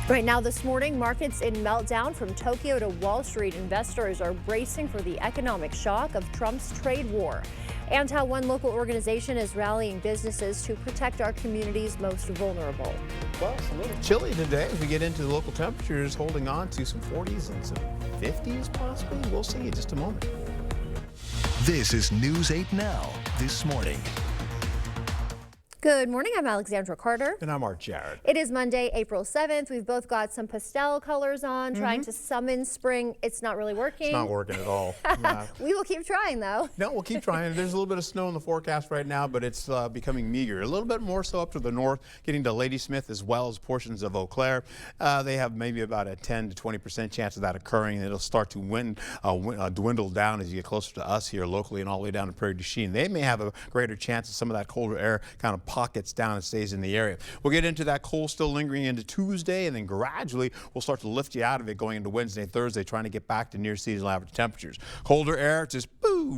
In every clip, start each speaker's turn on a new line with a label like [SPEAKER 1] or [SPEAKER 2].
[SPEAKER 1] Right now this morning, markets in meltdown from Tokyo to Wall Street. Investors are bracing for the economic shock of Trump's trade war and how one local organization is rallying businesses to protect our communities most vulnerable.
[SPEAKER 2] Well, it's a little chilly today as we get into the local temperatures, holding on to some 40s and some 50s possibly. We'll see in just a moment.
[SPEAKER 3] This is News 8 Now this morning.
[SPEAKER 1] Good morning, I'm Alexandra Carter.
[SPEAKER 2] And I'm Art Jarrett.
[SPEAKER 1] It is Monday, April 7th. We've both got some pastel colors on, trying to summon spring. It's not really working.
[SPEAKER 2] It's not working at all. Yeah.
[SPEAKER 1] We will keep trying, though.
[SPEAKER 2] No, we'll keep trying. There's a little bit of snow in the forecast right now, but it's becoming meager. A little bit more so up to the north, getting to Ladysmith as well as portions of Eau Claire. They have maybe about a 10 to 20% chance of that occurring. It'll start to dwindle down as you get closer to us here locally and all the way down to Prairie du Chien. They may have a greater chance of some of that colder air kind of pockets down and stays in the area. We'll get into that cold still lingering into Tuesday, and then gradually we'll start to lift you out of it going into Wednesday and Thursday, trying to get back to near seasonal average temperatures. Colder air just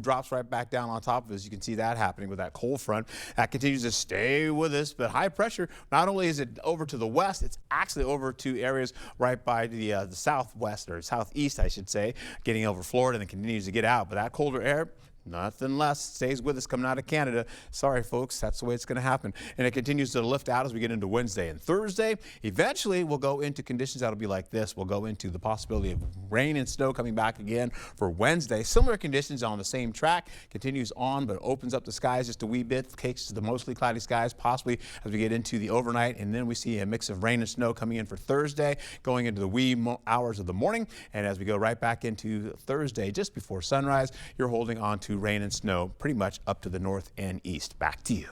[SPEAKER 2] drops right back down on top of us. You can see that happening with that cold front. That continues to stay with us, but high pressure, not only is it over to the west, it's actually over to areas right by the southwest or southeast, I should say, getting over Florida, and then continues to get out. But that colder air, nothing less, stays with us coming out of Canada. Sorry, folks, that's the way it's going to happen. And it continues to lift out as we get into Wednesday and Thursday. Eventually, we'll go into conditions that'll be like this. We'll go into the possibility of rain and snow coming back again for Wednesday. Similar conditions on the same track. Continues on, but opens up the skies just a wee bit. Takes the mostly cloudy skies, possibly as we get into the overnight. And then we see a mix of rain and snow coming in for Thursday, going into the wee hours of the morning. And as we go right back into Thursday, just before sunrise, you're holding on to rain and snow pretty much up to the north and east. Back to you.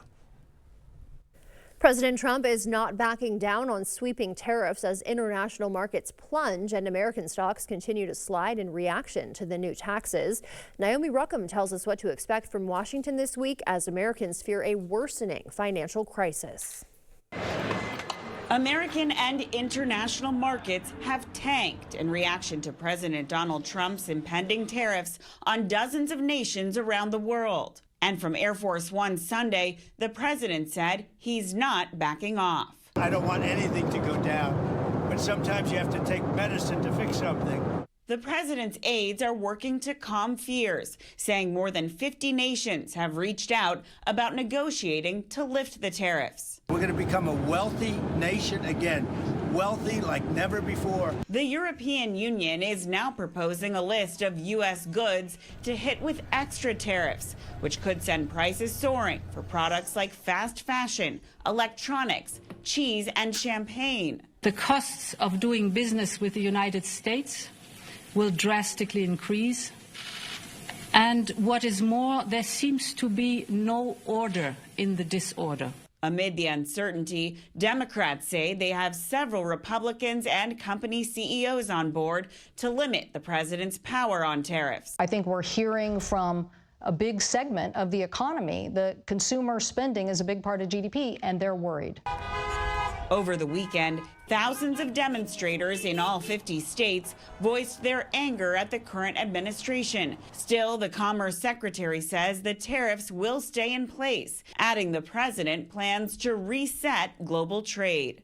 [SPEAKER 1] President Trump is not backing down on sweeping tariffs as international markets plunge and American stocks continue to slide in reaction to the new taxes. Naomi Ruckham tells us what to expect from Washington this week as Americans fear a worsening financial crisis.
[SPEAKER 4] American and international markets have tanked in reaction to President Donald Trump's impending tariffs on dozens of nations around the world. And from Air Force One Sunday, the president said he's not backing off.
[SPEAKER 5] I don't want anything to go down, but sometimes you have to take medicine to fix something.
[SPEAKER 4] The president's aides are working to calm fears, saying more than 50 nations have reached out about negotiating to lift the tariffs.
[SPEAKER 5] We're going to become a wealthy nation again, wealthy like never before.
[SPEAKER 4] The European Union is now proposing a list of U.S. goods to hit with extra tariffs, which could send prices soaring for products like fast fashion, electronics, cheese, and champagne.
[SPEAKER 6] The costs of doing business with the United States will drastically increase. And what is more, there seems to be no order in the disorder.
[SPEAKER 4] Amid the uncertainty, Democrats say they have several Republicans and company CEOs on board to limit the president's power on tariffs.
[SPEAKER 7] I think we're hearing from a big segment of the economy that consumer spending is a big part of GDP, and they're worried.
[SPEAKER 4] Over the weekend, thousands of demonstrators in all 50 states voiced their anger at the current administration. Still, the Commerce Secretary says the tariffs will stay in place, adding the president plans to reset global trade.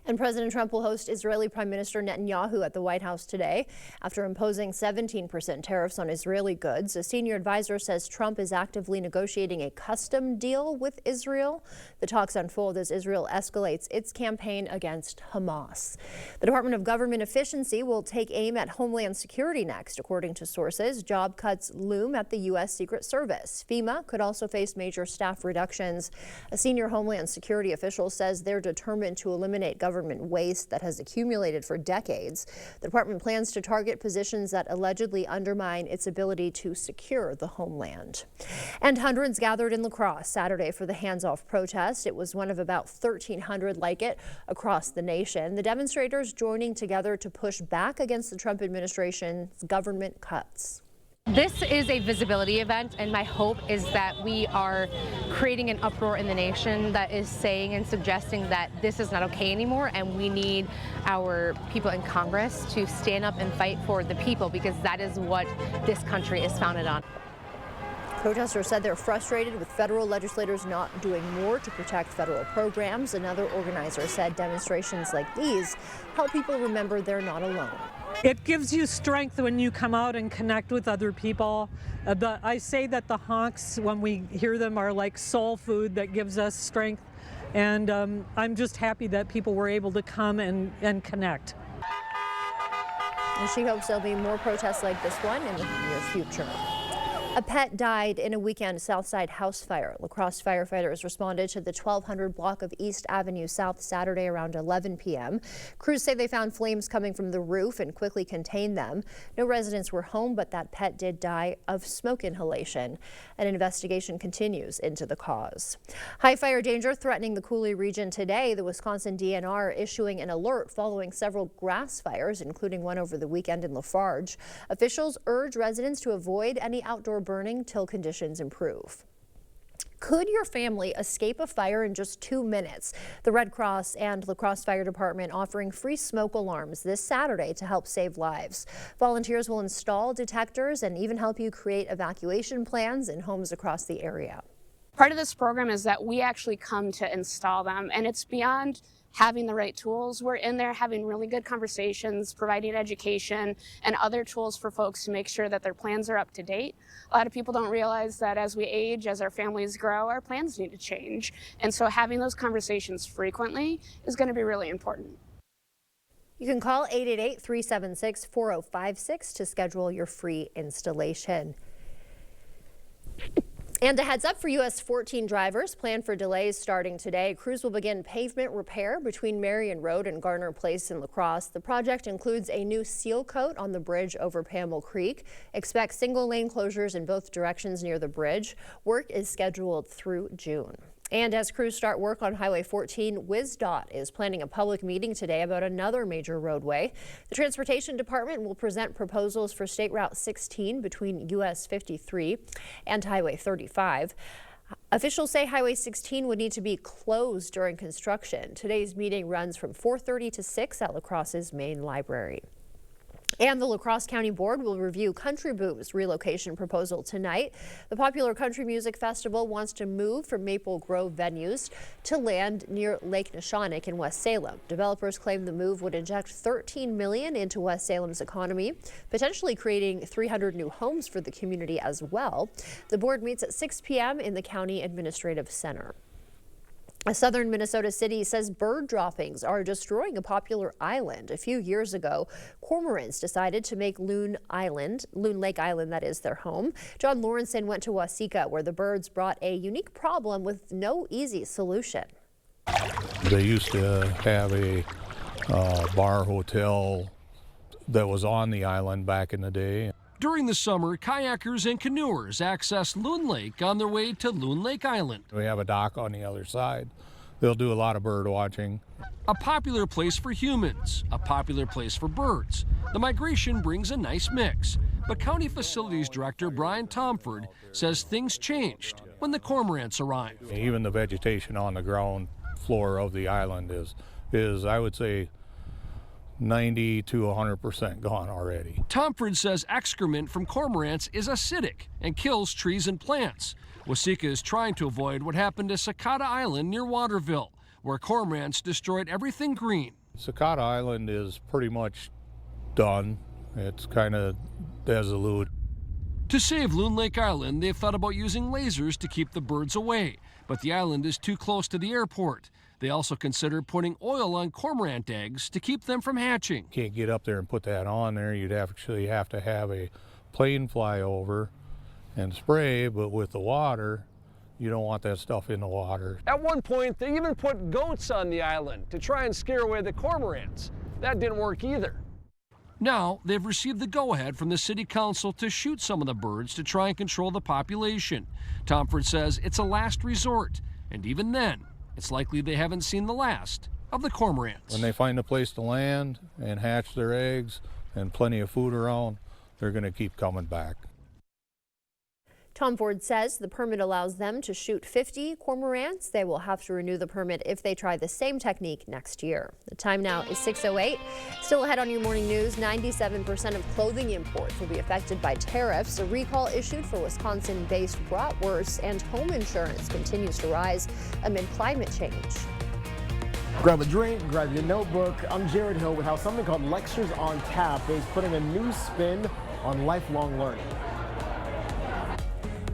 [SPEAKER 1] And President Trump will host Israeli Prime Minister Netanyahu at the White House today after imposing 17% tariffs on Israeli goods. A senior advisor says Trump is actively negotiating a custom deal with Israel. The talks unfold as Israel escalates its campaign against Hamas. The Department of Government Efficiency will take aim at Homeland Security next, according to sources. Job cuts loom at the U.S. Secret Service. FEMA could also face major staff reductions. A senior Homeland Security official says they're determined to eliminate government waste that has accumulated for decades. The department plans to target positions that allegedly undermine its ability to secure the homeland. And hundreds gathered in La Crosse Saturday for the hands-off protest. It was one of about 1,300 like it across the nation. The demonstrators joining together to push back against the Trump administration's government cuts.
[SPEAKER 8] This is a visibility event, and my hope is that we are creating an uproar in the nation that is saying and suggesting that this is not okay anymore, and we need our people in Congress to stand up and fight for the people, because that is what this country is founded on.
[SPEAKER 1] Protesters said they're frustrated with federal legislators not doing more to protect federal programs. Another organizer said demonstrations like these help people remember they're not alone.
[SPEAKER 9] It gives you strength when you come out and connect with other people. I say that the honks, when we hear them, are like soul food that gives us strength. And I'm just happy that people were able to come and connect.
[SPEAKER 1] And she hopes there'll be more protests like this one in the near future. A pet died in a weekend Southside house fire. La Crosse firefighters responded to the 1200 block of East Avenue South Saturday around 11 p.m. Crews say they found flames coming from the roof and quickly contained them. No residents were home, but that pet did die of smoke inhalation. An investigation continues into the cause. High fire danger threatening the Coulee region today. The Wisconsin DNR issuing an alert following several grass fires, including one over the weekend in Lafarge. Officials urge residents to avoid any outdoor burning till conditions improve. Could your family escape a fire in just 2 minutes? The Red Cross and La Crosse Fire Department offering free smoke alarms this Saturday to help save lives. Volunteers will install detectors and even help you create evacuation plans in homes across the area.
[SPEAKER 10] Part of this program is that we actually come to install them, and it's beyond having the right tools. We're in there having really good conversations, providing education and other tools for folks to make sure that their plans are up to date. A lot of people don't realize that as we age, as our families grow, our plans need to change. And so having those conversations frequently is going to be really important.
[SPEAKER 1] You can call 888-376-4056 to schedule your free installation. And a heads up for US 14 drivers. Plan for delays starting today. Crews will begin pavement repair between Marion Road and Garner Place in La Crosse. The project includes a new seal coat on the bridge over Pamel Creek. Expect single lane closures in both directions near the bridge. Work is scheduled through June. And as crews start work on Highway 14, WisDOT is planning a public meeting today about another major roadway. The Transportation Department will present proposals for State Route 16 between US 53 and Highway 35. Officials say Highway 16 would need to be closed during construction. Today's meeting runs from 4:30 to 6 at La Crosse's main library. And the La Crosse County Board will review Country Boo's relocation proposal tonight. The popular country music festival wants to move from Maple Grove venues to land near Lake Neshonoc in West Salem. Developers claim the move would inject $13 million into West Salem's economy, potentially creating 300 new homes for the community as well. The board meets at 6 p.m. in the County Administrative Center. A southern Minnesota city says bird droppings are destroying a popular island. A few years ago, cormorants decided to make Loon Lake Island, that is, their home. John Lawrenson went to Waseca, where the birds brought a unique problem with no easy solution.
[SPEAKER 11] They used to have a bar hotel that was on the island back in the day.
[SPEAKER 12] During the summer, kayakers and canoers access Loon Lake on their way to Loon Lake Island.
[SPEAKER 11] We have a dock on the other side. They'll do a lot of bird watching.
[SPEAKER 12] A popular place for humans, a popular place for birds. The migration brings a nice mix. But County Facilities Director Brian Tomford says things changed when the cormorants arrived.
[SPEAKER 11] Even the vegetation on the ground floor of the island is I would say, 90 to 100% gone already.
[SPEAKER 12] Tomford says excrement from cormorants is acidic and kills trees and plants. Waseca is trying to avoid what happened to Cicada Island near Waterville, where cormorants destroyed everything green.
[SPEAKER 11] Cicada Island is pretty much done. It's kind of desolate.
[SPEAKER 12] To save Loon Lake Island, they've thought about using lasers to keep the birds away, but the island is too close to the airport. They also consider putting oil on cormorant eggs to keep them from hatching.
[SPEAKER 11] Can't get up there and put that on there. You'd actually have to have a plane fly over and spray, but with the water, you don't want that stuff in the water.
[SPEAKER 12] At one point, they even put goats on the island to try and scare away the cormorants. That didn't work either. Now, they've received the go-ahead from the city council to shoot some of the birds to try and control the population. Tomford says it's a last resort, and even then, it's likely they haven't seen the last of the cormorants.
[SPEAKER 11] When they find a place to land and hatch their eggs and plenty of food around, they're going to keep coming back.
[SPEAKER 1] Tom Ford says the permit allows them to shoot 50 cormorants. They will have to renew the permit if they try the same technique next year. The time now is 6:08. Still ahead on your morning news, 97% of clothing imports will be affected by tariffs. A recall issued for Wisconsin-based bratwurst, and home insurance continues to rise amid climate change.
[SPEAKER 13] Grab a drink, grab your notebook. I'm Jared Hill with how something called Lectures on Tap is putting a new spin on lifelong learning.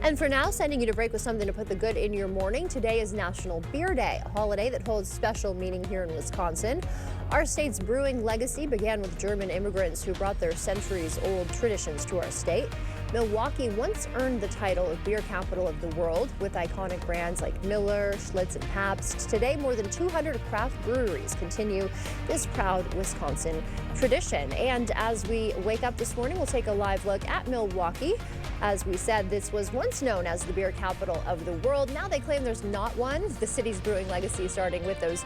[SPEAKER 1] And for now, sending you to break with something to put the good in your morning. Today is National Beer Day, a holiday that holds special meaning here in Wisconsin. Our state's brewing legacy began with German immigrants who brought their centuries-old traditions to our state. Milwaukee once earned the title of beer capital of the world with iconic brands like Miller, Schlitz, and Pabst. Today, more than 200 craft breweries continue this proud Wisconsin tradition. And as we wake up this morning, we'll take a live look at Milwaukee. As we said, this was once known as the beer capital of the world. Now they claim there's not one. The city's brewing legacy starting with those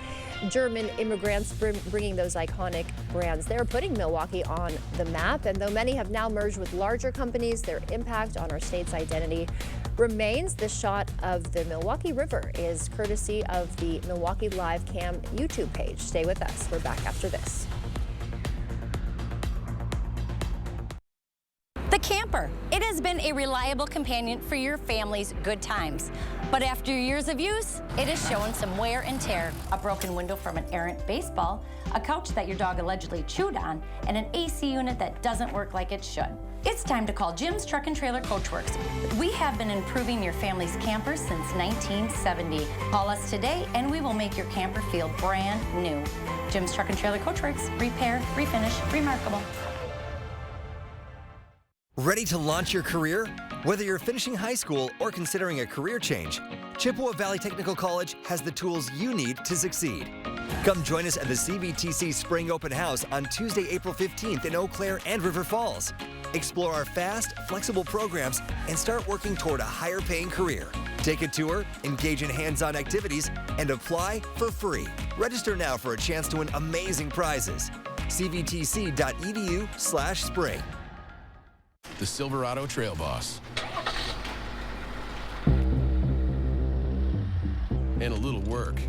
[SPEAKER 1] German immigrants bringing those iconic brands. They're putting Milwaukee on the map, and though many have now merged with larger companies, their impact on our state's identity remains. The shot of the Milwaukee River is courtesy of the Milwaukee Live Cam YouTube page. Stay with us. We're back after this.
[SPEAKER 14] The camper. It has been a reliable companion for your family's good times. But after years of use, it is showing some wear and tear. A broken window from an errant baseball, a couch that your dog allegedly chewed on, and an AC unit that doesn't work like it should. It's time to call Jim's Truck and Trailer Coachworks. We have been improving your family's camper since 1970. Call us today and we will make your camper feel brand new. Jim's Truck and Trailer Coachworks. Repair, refinish, remarkable.
[SPEAKER 15] Ready to launch your career? Whether you're finishing high school or considering a career change, Chippewa Valley Technical College has the tools you need to succeed. Come join us at the CVTC Spring Open House on Tuesday, April 15th in Eau Claire and River Falls. Explore our fast, flexible programs and start working toward a higher paying career. Take a tour, engage in hands-on activities, and apply for free. Register now for a chance to win amazing prizes. cvtc.edu/spring.
[SPEAKER 16] The Silverado Trail Boss. And a little work.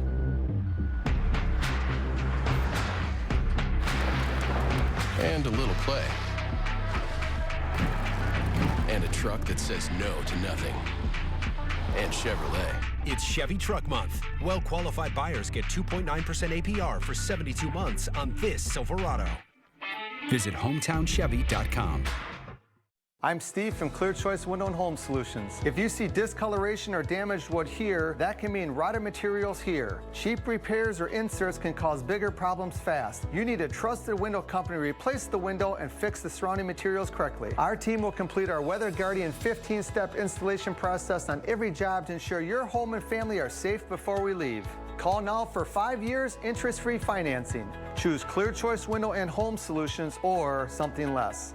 [SPEAKER 16] And a little play. And a truck that says no to nothing. And Chevrolet.
[SPEAKER 17] It's Chevy Truck Month. Well-qualified buyers get 2.9% APR for 72 months on this Silverado. Visit HometownChevy.com.
[SPEAKER 18] I'm Steve from Clear Choice Window and Home Solutions. If you see discoloration or damaged wood here, that can mean rotted materials here. Cheap repairs or inserts can cause bigger problems fast. You need a trusted window company to replace the window and fix the surrounding materials correctly. Our team will complete our Weather Guardian 15-step installation process on every job to ensure your home and family are safe before we leave. Call now for 5 years interest-free financing. Choose Clear Choice Window and Home Solutions or something less.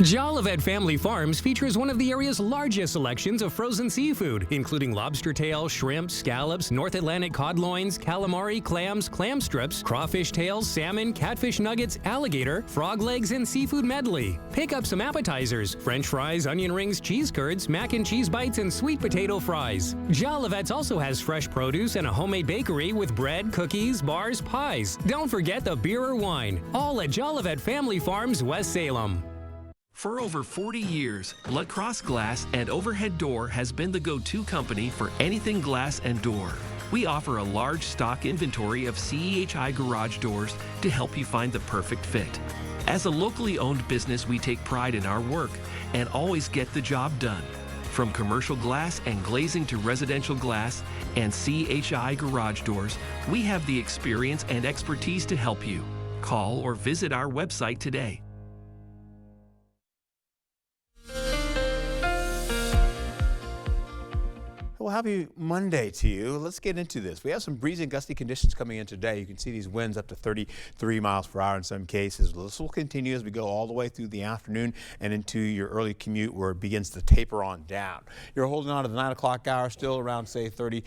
[SPEAKER 19] Jolivet Family Farms features one of the area's largest selections of frozen seafood, including lobster tail, shrimp, scallops, North Atlantic cod loins, calamari, clams, clam strips, crawfish tails, salmon, catfish nuggets, alligator, frog legs, and seafood medley. Pick up some appetizers, French fries, onion rings, cheese curds, mac and cheese bites, and sweet potato fries. Jolivet's also has fresh produce and a homemade bakery with bread, cookies, bars, pies. Don't forget the beer or wine, all at Jolivet Family Farms, West Salem.
[SPEAKER 12] For over 40 years, La Crosse Glass and Overhead Door has been the go-to company for anything glass and door. We offer a large stock inventory of CEHI garage doors to help you find the perfect fit. As a locally owned business, we take pride in our work and always get the job done. From commercial glass and glazing to residential glass and CEHI garage doors, we have the experience and expertise to help you. Call or visit our website today.
[SPEAKER 2] Well, happy Monday to you. Let's get into this. We have some breezy and gusty conditions coming in today. You can see these winds up to 33 miles per hour in some cases. This will continue as we go all the way through the afternoon and into your early commute where it begins to taper on down. You're holding on to the 9 o'clock hour, still around, say, 30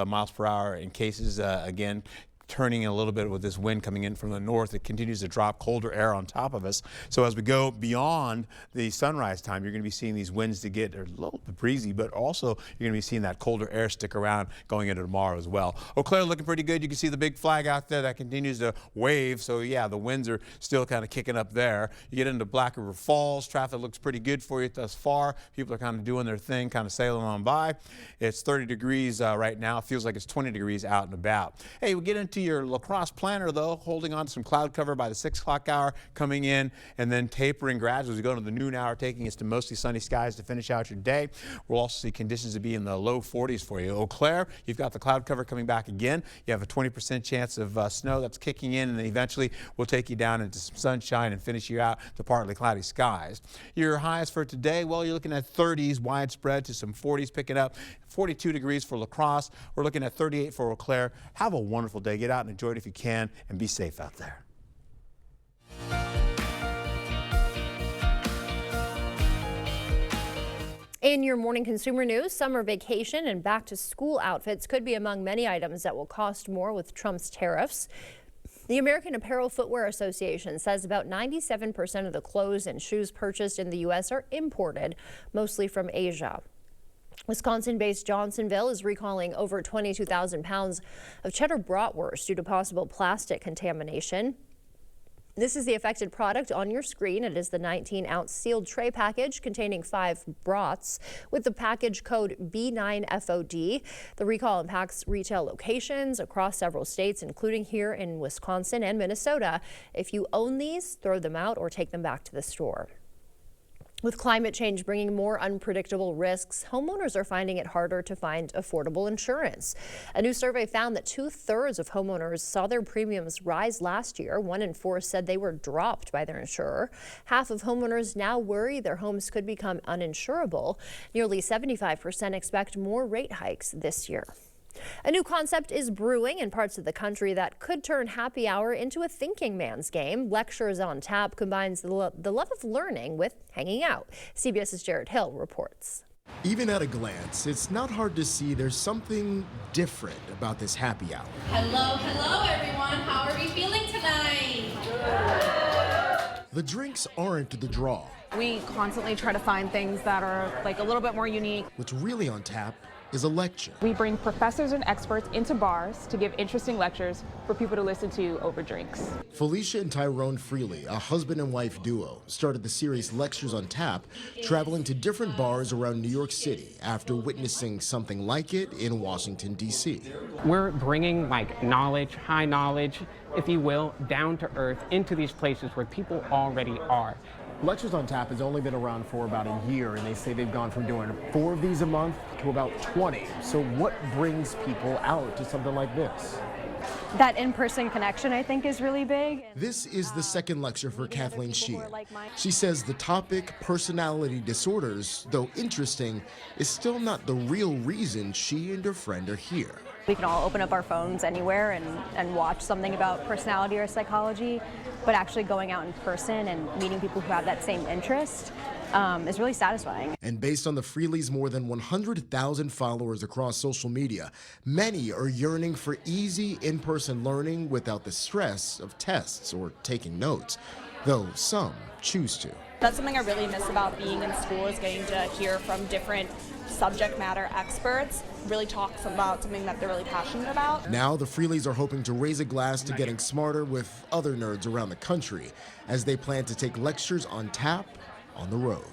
[SPEAKER 2] miles per hour in cases. Again, turning a little bit with this wind coming in from the north. It continues to drop colder air on top of us. So as we go beyond the sunrise time, you're going to be seeing these winds to get a little bit breezy, but also you're going to be seeing that colder air stick around going into tomorrow as well. Eau Claire looking pretty good. You can see the big flag out there that continues to wave. So yeah, the winds are still kind of kicking up there. You get into Black River Falls. Traffic looks pretty good for you thus far. People are kind of doing their thing, kind of sailing on by. It's 30 degrees right now. It feels like it's 20 degrees out and about. Hey, we get into your La Crosse planner though, holding on to some cloud cover by the 6 o'clock hour, coming in and then tapering gradually as we go to the noon hour, taking us to mostly sunny skies to finish out your day. We'll also see conditions to be in the low 40s for you. Eau Claire, you've got the cloud cover coming back again. You have a 20% chance of snow that's kicking in, and then eventually we'll take you down into some sunshine and finish you out to partly cloudy skies. Your highs for today, well, you're looking at 30s widespread to some 40s picking up. 42 degrees for La Crosse. We're looking at 38 for Eau Claire. Have a wonderful day. Get out and enjoy it if you can, and be safe out there.
[SPEAKER 1] In your morning consumer news, summer vacation and back to school outfits could be among many items that will cost more with Trump's tariffs. The American Apparel Footwear Association says about 97% of the clothes and shoes purchased in the U.S. are imported, mostly from Asia. Wisconsin-based Johnsonville is recalling over 22,000 pounds of cheddar bratwurst due to possible plastic contamination. This is the affected product on your screen. It is the 19-ounce sealed tray package containing 5 brats with the package code B9FOD. The recall impacts retail locations across several states, including here in Wisconsin and Minnesota. If you own these, throw them out or take them back to the store. With climate change bringing more unpredictable risks, homeowners are finding it harder to find affordable insurance. A new survey found that 2/3 of homeowners saw their premiums rise last year. 1 in 4 said they were dropped by their insurer. Half of homeowners now worry their homes could become uninsurable. Nearly 75% expect more rate hikes this year. A new concept is brewing in parts of the country that could turn happy hour into a thinking man's game. Lectures on Tap combines the love of learning with hanging out. CBS's Jared Hill reports.
[SPEAKER 13] Even at a glance, it's not hard to see there's something different about this happy hour.
[SPEAKER 20] Hello everyone. How are we feeling tonight?
[SPEAKER 13] The drinks aren't the draw.
[SPEAKER 21] We constantly try to find things that are like a little bit more unique.
[SPEAKER 13] What's really on tap is a lecture.
[SPEAKER 21] We bring professors and experts into bars to give interesting lectures for people to listen to over drinks.
[SPEAKER 13] Felicia and Tyrone Freely, a husband and wife duo, started the series Lectures on Tap, traveling to different bars around New York City after witnessing something like it in Washington, D.C.
[SPEAKER 22] We're bringing knowledge, high knowledge, if you will, down to earth into these places where people already are.
[SPEAKER 13] Lectures on Tap has only been around for about a year, and they say they've gone from doing 4 of these a month to about 20. So what brings people out to something like this?
[SPEAKER 23] That in-person connection, I think, is really big.
[SPEAKER 13] This is the second lecture for Kathleen Sheehan. She says the topic, personality disorders, though interesting, is still not the real reason she and her friend are here.
[SPEAKER 23] We can all open up our phones anywhere and watch something about personality or psychology, but actually going out in person and meeting people who have that same interest is really satisfying.
[SPEAKER 13] And based on the Freely's more than 100,000 followers across social media, many are yearning for easy in-person learning without the stress of tests or taking notes, though some choose to.
[SPEAKER 24] That's something I really miss about being in school, is getting to hear from different subject matter experts, really talk about something that they're really passionate about.
[SPEAKER 13] Now the Freelys are hoping to raise a glass to getting smarter with other nerds around the country as they plan to take Lectures on Tap on the road.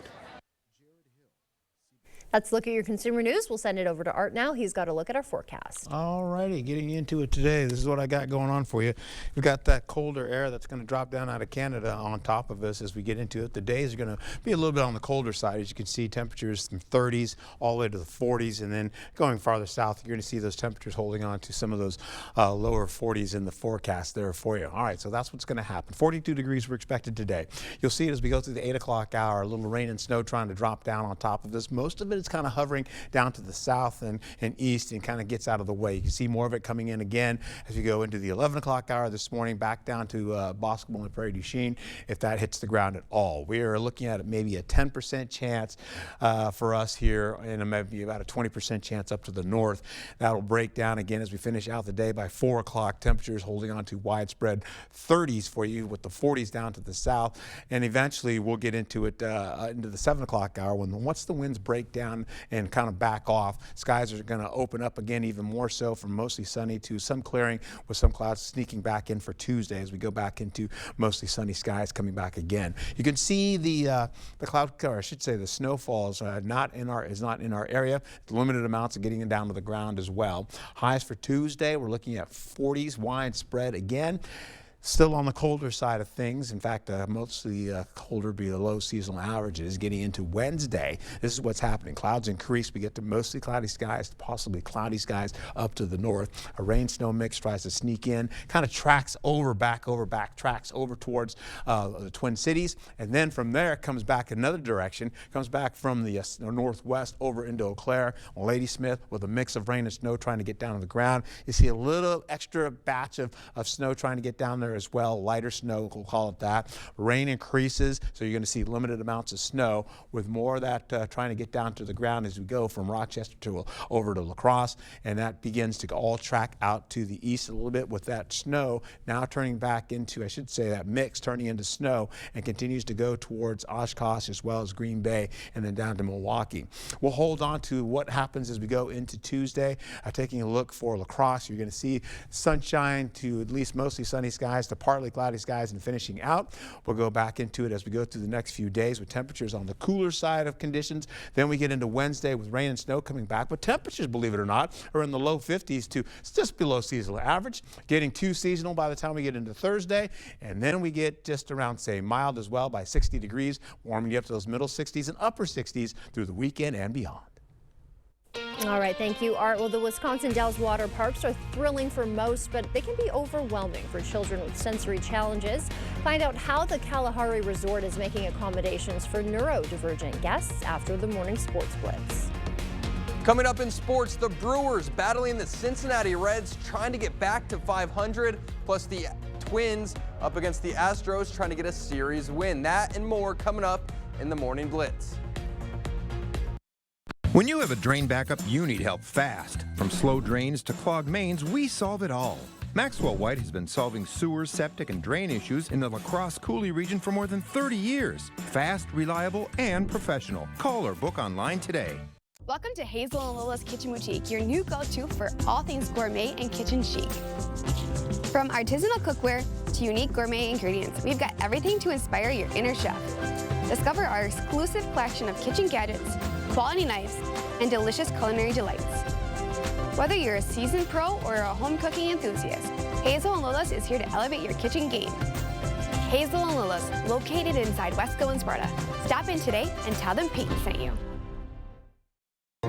[SPEAKER 1] Let's look at your consumer news. We'll send it over to Art now. He's got a look at our forecast.
[SPEAKER 2] All righty, getting into it today. This is what I got going on for you. We've got that colder air that's going to drop down out of Canada on top of us as we get into it. The days are going to be a little bit on the colder side. As you can see, temperatures from 30s all the way to the 40s, and then going farther south, you're going to see those temperatures holding on to some of those lower 40s in the forecast there for you. All right, so that's what's going to happen. 42 degrees we're expected today. You'll see it as we go through the 8 o'clock hour. A little rain and snow trying to drop down on top of this. Most of it is it's kind of hovering down to the south and east and kind of gets out of the way. You can see more of it coming in again as you go into the 11 o'clock hour this morning, back down to Boscombe and Prairie du Chien, if that hits the ground at all. We are looking at maybe a 10% chance for us here, and maybe about a 20% chance up to the north. That'll break down again as we finish out the day by 4 o'clock. Temperatures holding on to widespread 30s for you, with the 40s down to the south, and eventually we'll get into it into the 7 o'clock hour once the winds break down and kind of back off. Skies are going to open up again even more so, from mostly sunny to some clearing with some clouds sneaking back in for Tuesday as we go back into mostly sunny skies coming back again. You can see the cloud, or I should say the snowfall is not in our area. Limited amounts of getting it down to the ground as well. Highs for Tuesday, we're looking at 40s widespread again. Still on the colder side of things. In fact, mostly colder below seasonal averages. Getting into Wednesday, this is what's happening. Clouds increase. We get to mostly cloudy skies, possibly cloudy skies up to the north. A rain-snow mix tries to sneak in, kind of tracks tracks over towards the Twin Cities, and then from there comes back another direction. Comes back from the northwest over into Eau Claire, Ladysmith, with a mix of rain and snow trying to get down to the ground. You see a little extra batch of snow trying to get down there as well. Lighter snow, we'll call it that. Rain increases, so you're going to see limited amounts of snow, with more of that trying to get down to the ground as we go from Rochester to over to La Crosse, and that begins to all track out to the east a little bit, with that snow now turning back into, I should say, that mix turning into snow, and continues to go towards Oshkosh as well as Green Bay, and then down to Milwaukee. We'll hold on to what happens as we go into Tuesday. Taking a look for La Crosse, you're going to see sunshine to at least mostly sunny skies to partly cloudy skies, and finishing out. We'll go back into it as we go through the next few days with temperatures on the cooler side of conditions. Then we get into Wednesday with rain and snow coming back, but temperatures, believe it or not, are in the low 50s to just below seasonal average, getting too seasonal by the time we get into Thursday, and then we get just around, say, mild as well by 60 degrees, warming you up to those middle 60s and upper 60s through the weekend and beyond.
[SPEAKER 1] All right, thank you, Art. Well, the Wisconsin Dells water parks are thrilling for most, but they can be overwhelming for children with sensory challenges. Find out how the Kalahari Resort is making accommodations for neurodivergent guests after the morning sports blitz.
[SPEAKER 3] Coming up in sports, the Brewers battling the Cincinnati Reds, trying to get back to 500, plus the Twins up against the Astros trying to get a series win. That and more coming up in the Morning Blitz.
[SPEAKER 5] When you have a drain backup, you need help fast. From slow drains to clogged mains, we solve it all. Maxwell White has been solving sewer, septic, and drain issues in the La Crosse Coulee region for more than 30 years. Fast, reliable, and professional. Call or book online today.
[SPEAKER 6] Welcome to Hazel and Lola's Kitchen Boutique, your new go-to for all things gourmet and kitchen chic. From artisanal cookware to unique gourmet ingredients, we've got everything to inspire your inner chef. Discover our exclusive collection of kitchen gadgets, quality knives, and delicious culinary delights. Whether you're a seasoned pro or a home cooking enthusiast, Hazel and Lola's is here to elevate your kitchen game. Hazel and Lola's, located inside Wesco and Sparta. Stop in today and tell them Peyton sent you.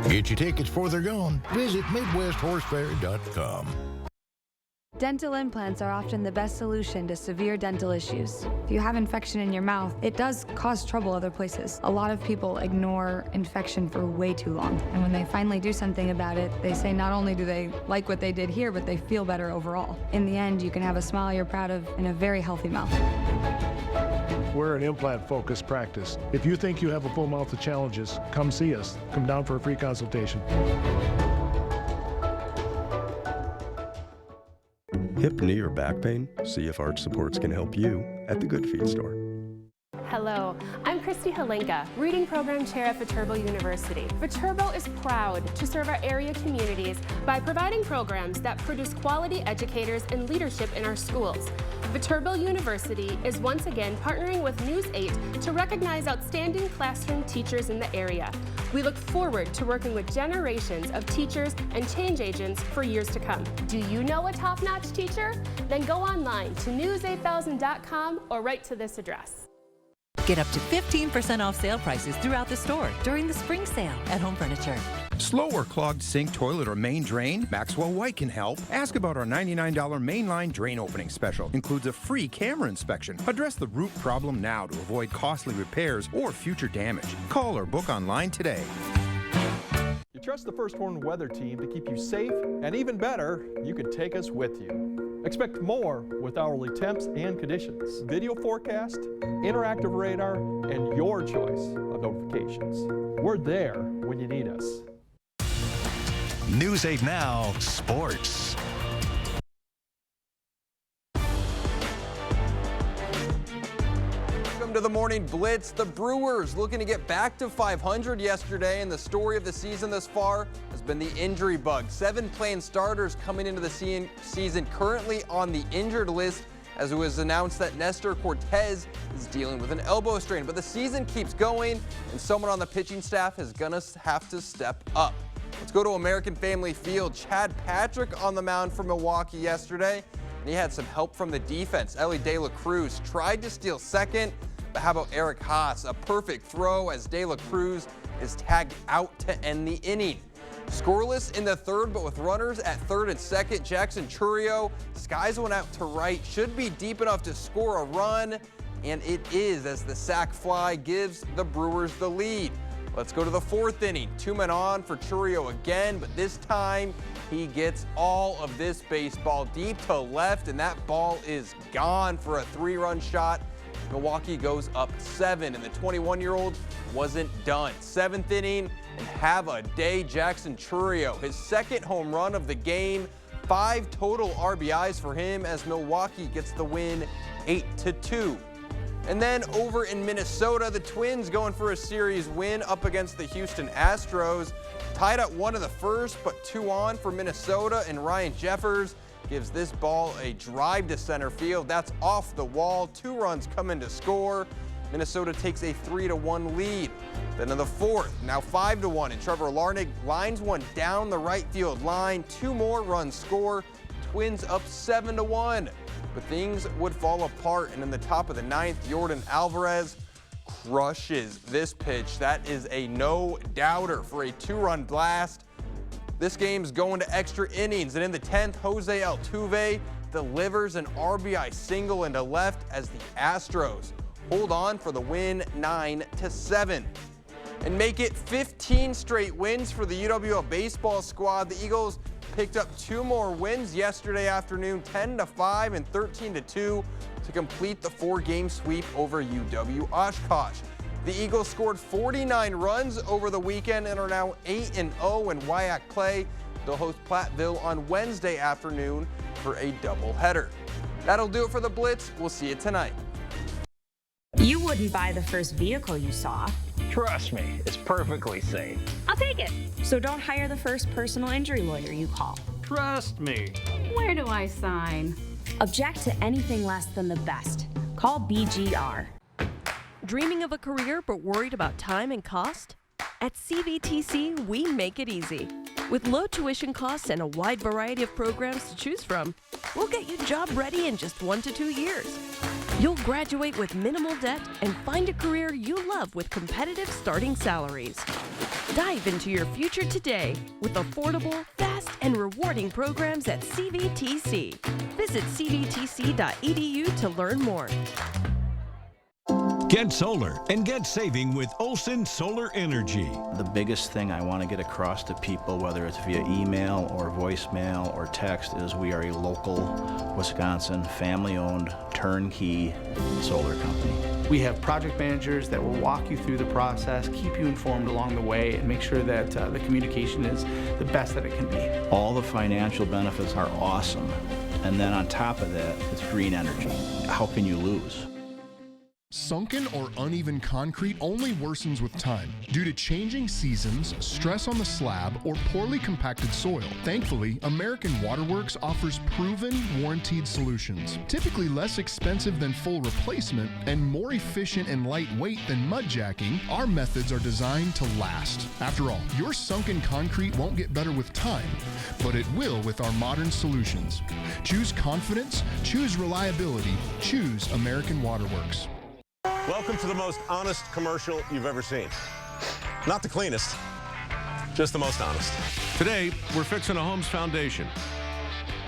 [SPEAKER 7] Get your tickets before they're gone. Visit MidwestHorseFair.com.
[SPEAKER 25] Dental implants are often the best solution to severe dental issues. If you have infection in your mouth, it does cause trouble other places. A lot of people ignore infection for way too long. And when they finally do something about it, they say not only do they like what they did here, but they feel better overall. In the end, you can have a smile you're proud of and a very healthy mouth.
[SPEAKER 26] We're an implant-focused practice. If you think you have a full mouth of challenges, come see us. Come down for a free consultation.
[SPEAKER 27] Hip, knee, or back pain? See if Arch Supports can help you at the Good Feet store.
[SPEAKER 28] Hello, I'm Christy Halenka, Reading Program Chair at Viterbo University. Viterbo is proud to serve our area communities by providing programs that produce quality educators and leadership in our schools. Viterbo University is once again partnering with News 8 to recognize outstanding classroom teachers in the area. We look forward to working with generations of teachers and change agents for years to come. Do you know a top-notch teacher? Then go online to news8000.com or write to this address.
[SPEAKER 29] Get up to 15% off sale prices throughout the store during the spring sale at Home Furniture.
[SPEAKER 5] Slow or clogged sink, toilet, or main drain? Maxwell White can help. Ask about our $99 mainline drain opening special. Includes a free camera inspection. Address the root problem now to avoid costly repairs or future damage. Call or book online today.
[SPEAKER 4] trust the First Horn weather team to keep you safe, and even better, you can take us with you. Expect more with hourly temps and conditions, video forecast, interactive radar, and your choice of notifications. We're there when you need us.
[SPEAKER 8] News 8 Now Sports.
[SPEAKER 3] Welcome to the Morning Blitz. The Brewers looking to get back to 500 yesterday, and the story of the season thus far has been the injury bug. 7 playing starters coming into the season currently on the injured list, as it was announced that Nestor Cortez is dealing with an elbow strain. But the season keeps going, and someone on the pitching staff is going to have to step up. Let's go to American Family Field. Chad Patrick on the mound for Milwaukee yesterday, and he had some help from the defense. Elly De La Cruz tried to steal second, but how about Eric Haas? A perfect throw as De La Cruz is tagged out to end the inning. Scoreless in the third, but with runners at third and second, Jackson Chourio skies one out to right. Should be deep enough to score a run, and it is, as the sac fly gives the Brewers the lead. Let's go to the fourth inning. 2 men on for Chourio again, but this time he gets all of this baseball deep to left, and that ball is gone for a 3-run shot. Milwaukee goes up 7, and the 21-year-old wasn't done. 7th inning, and have a day, Jackson Chourio. His second home run of the game, 5 total RBIs for him as Milwaukee gets the win 8-2. And then over in Minnesota, the Twins going for a series win up against the Houston Astros. Tied at 1 of the first, but 2 on for Minnesota, and Ryan Jeffers gives this ball a drive to center field. That's off the wall. 2 runs come in to score. Minnesota takes a 3-1 lead. Then in the fourth, now 5-1, and Trevor Larnach lines one down the right field line. 2 more runs score. Twins up 7-1. But things would fall apart, and in the top of the 9th, Yordan Alvarez crushes this pitch. That is a no-doubter for a 2-run blast. This game's going to extra innings, and in the 10th, Jose Altuve delivers an RBI single into left as the Astros hold on for the win 9-7. And make it 15 straight wins for the UWL baseball squad. The Eagles picked up 2 more wins yesterday afternoon, 10-5 and 13-2 to complete the 4-game sweep over UW Oshkosh. The Eagles scored 49 runs over the weekend and are now 8-0 in WIAC play. They'll host Platteville on Wednesday afternoon for a doubleheader. That'll do it for the Blitz. We'll see you tonight.
[SPEAKER 9] You wouldn't buy the first vehicle you saw.
[SPEAKER 10] Trust me, it's perfectly safe.
[SPEAKER 9] I'll take it. So don't hire the first personal injury lawyer you call.
[SPEAKER 10] Trust me.
[SPEAKER 9] Where do I sign? Object to anything less than the best. Call BGR.
[SPEAKER 11] Dreaming of a career but worried about time and cost? At CVTC, we make it easy. With low tuition costs and a wide variety of programs to choose from, we'll get you job ready in just 1 to 2 years. You'll graduate with minimal debt and find a career you love with competitive starting salaries. Dive into your future today with affordable, fast, and rewarding programs at CVTC. Visit cvtc.edu to learn more.
[SPEAKER 14] Get solar and get saving with Olson Solar Energy.
[SPEAKER 15] The biggest thing I want to get across to people, whether it's via email or voicemail or text, is we are a local Wisconsin family-owned turnkey solar company.
[SPEAKER 16] We have project managers that will walk you through the process, keep you informed along the way, and make sure that the communication is the best that it can be.
[SPEAKER 15] All the financial benefits are awesome. And then on top of that, it's green energy. How can you lose?
[SPEAKER 17] Sunken or uneven concrete only worsens with time due to changing seasons, stress on the slab, or poorly compacted soil. Thankfully, American Waterworks offers proven, warranted solutions. Typically less expensive than full replacement and more efficient and lightweight than mud jacking, our methods are designed to last. After all, your sunken concrete won't get better with time, but it will with our modern solutions. Choose confidence, choose reliability, choose American Waterworks.
[SPEAKER 30] Welcome to the most honest commercial you've ever seen. Not the cleanest, just the most honest.
[SPEAKER 14] Today, we're fixing a home's foundation.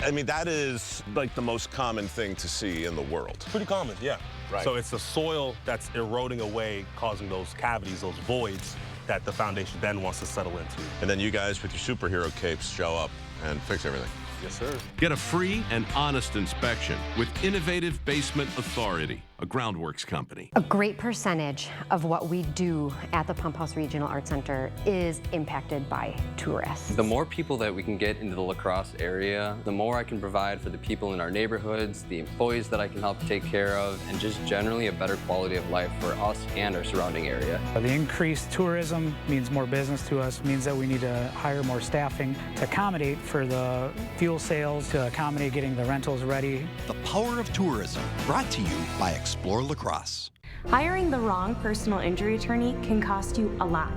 [SPEAKER 30] I mean, that is like the most common thing to see in the world.
[SPEAKER 31] Pretty common, yeah.
[SPEAKER 30] Right.
[SPEAKER 31] So it's the soil that's eroding away, causing those cavities, those voids.
[SPEAKER 30] that the foundation then wants to settle into. And then you guys with your superhero capes show up and fix everything. Yes, sir.
[SPEAKER 2] Get a free and honest inspection with Innovative Basement Authority, a Groundworks company.
[SPEAKER 12] A great percentage of what we do at the Pump House Regional Art Center is impacted by tourists.
[SPEAKER 13] The more people that we can get into the La Crosse area, the more I can provide for the people in our neighborhoods, the employees that I can help take care of, and just generally a better quality of life for us and our surrounding area.
[SPEAKER 18] The increased tourism means more business to us, means that we need to hire more staffing to accommodate for the fuel sales, to accommodate getting the rentals ready.
[SPEAKER 8] The Power of Tourism, brought to you by Explore La Crosse.
[SPEAKER 9] Hiring the wrong personal injury attorney can cost you a lot.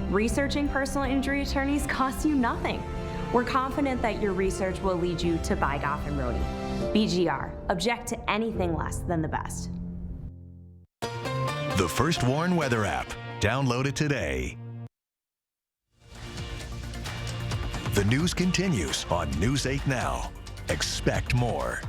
[SPEAKER 9] Researching personal injury attorneys costs you nothing. We're confident that your research will lead you to buy Goff and Rohde. BGR, object to anything less than the best.
[SPEAKER 8] The First Warn Weather app. Download it today. The news continues on News 8 Now. Expect more.